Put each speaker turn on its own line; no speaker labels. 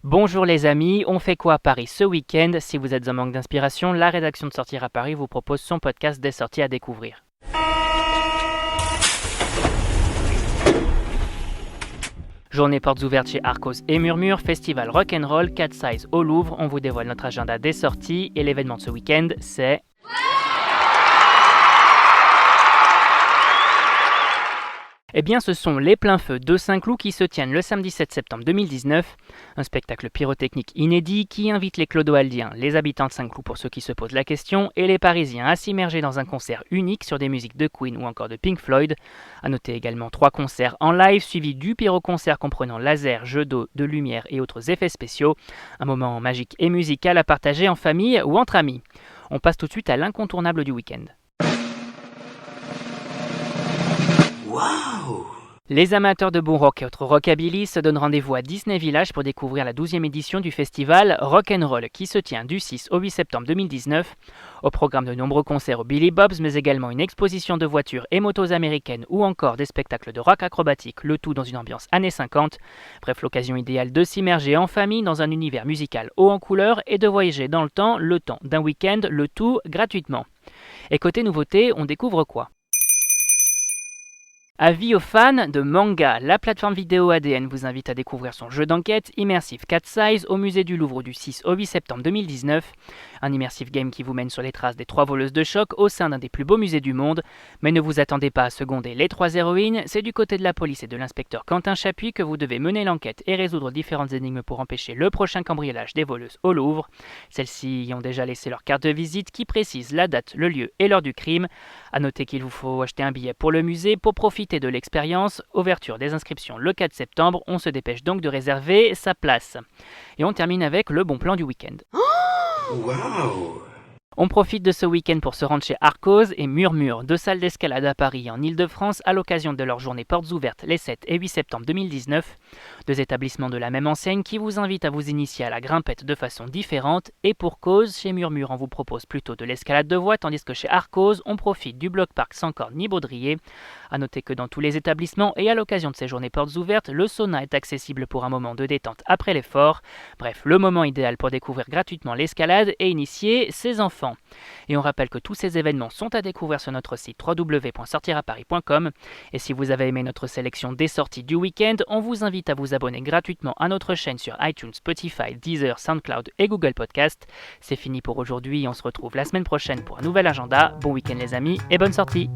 Bonjour les amis, on fait quoi à Paris ce week-end? Si vous êtes en manque d'inspiration, la rédaction de Sortir à Paris vous propose son podcast des sorties à découvrir. Journée portes ouvertes chez Arcos et Murmure, festival rock'n'roll, 4 Size au Louvre, on vous dévoile notre agenda des sorties et l'événement de ce week-end c'est... Eh bien, ce sont les pleins feux de Saint-Cloud qui se tiennent le samedi 7 septembre 2019. Un spectacle pyrotechnique inédit qui invite les clodoaldiens, les habitants de Saint-Cloud pour ceux qui se posent la question, et les Parisiens à s'immerger dans un concert unique sur des musiques de Queen ou encore de Pink Floyd. A noter également 3 concerts en live suivis du pyroconcert comprenant laser, jeux d'eau, de lumière et autres effets spéciaux. Un moment magique et musical à partager en famille ou entre amis. On passe tout de suite à l'incontournable du week-end.
Waouh!
Les amateurs de bon rock et autres rockabilly se donnent rendez-vous à Disney Village pour découvrir la 12e édition du festival Rock'n'Roll qui se tient du 6 au 8 septembre 2019. Au programme de nombreux concerts au Billy Bob's, mais également une exposition de voitures et motos américaines ou encore des spectacles de rock acrobatique, le tout dans une ambiance années 50. Bref, l'occasion idéale de s'immerger en famille dans un univers musical haut en couleur et de voyager dans le temps d'un week-end, le tout gratuitement. Et côté nouveauté, on découvre quoi ? Avis aux fans de manga, la plateforme vidéo ADN vous invite à découvrir son jeu d'enquête immersif 4 Size au musée du Louvre du 6 au 8 septembre 2019. Un immersive game qui vous mène sur les traces des 3 voleuses de choc au sein d'un des plus beaux musées du monde. Mais ne vous attendez pas à seconder les 3 héroïnes, c'est du côté de la police et de l'inspecteur Quentin Chapuis que vous devez mener l'enquête et résoudre différentes énigmes pour empêcher le prochain cambriolage des voleuses au Louvre. Celles-ci y ont déjà laissé leur carte de visite qui précise la date, le lieu et l'heure du crime. A noter qu'il vous faut acheter un billet pour le musée pour profiter de l'expérience. Ouverture des inscriptions le 4 septembre, on se dépêche donc de réserver sa place. Et on termine avec le bon plan du week-end.
Waouh!
On profite de ce week-end pour se rendre chez Arcos et Murmure, 2 salles d'escalade à Paris en Ile-de-France à l'occasion de leur journée portes ouvertes les 7 et 8 septembre 2019. 2 établissements de la même enseigne qui vous invitent à vous initier à la grimpette de façon différente et pour cause, chez Murmure on vous propose plutôt de l'escalade de voie tandis que chez Arcos on profite du bloc-parc sans corde ni baudrier. A noter que dans tous les établissements et à l'occasion de ces journées portes ouvertes, le sauna est accessible pour un moment de détente après l'effort. Bref, le moment idéal pour découvrir gratuitement l'escalade et initier ses enfants. Et on rappelle que tous ces événements sont à découvrir sur notre site www.sortiraparis.com. Et si vous avez aimé notre sélection des sorties du week-end, on vous invite à vous abonner gratuitement à notre chaîne sur iTunes, Spotify, Deezer, SoundCloud et Google Podcast. C'est fini pour aujourd'hui, on se retrouve la semaine prochaine pour un nouvel agenda. Bon week-end les amis et bonne sortie!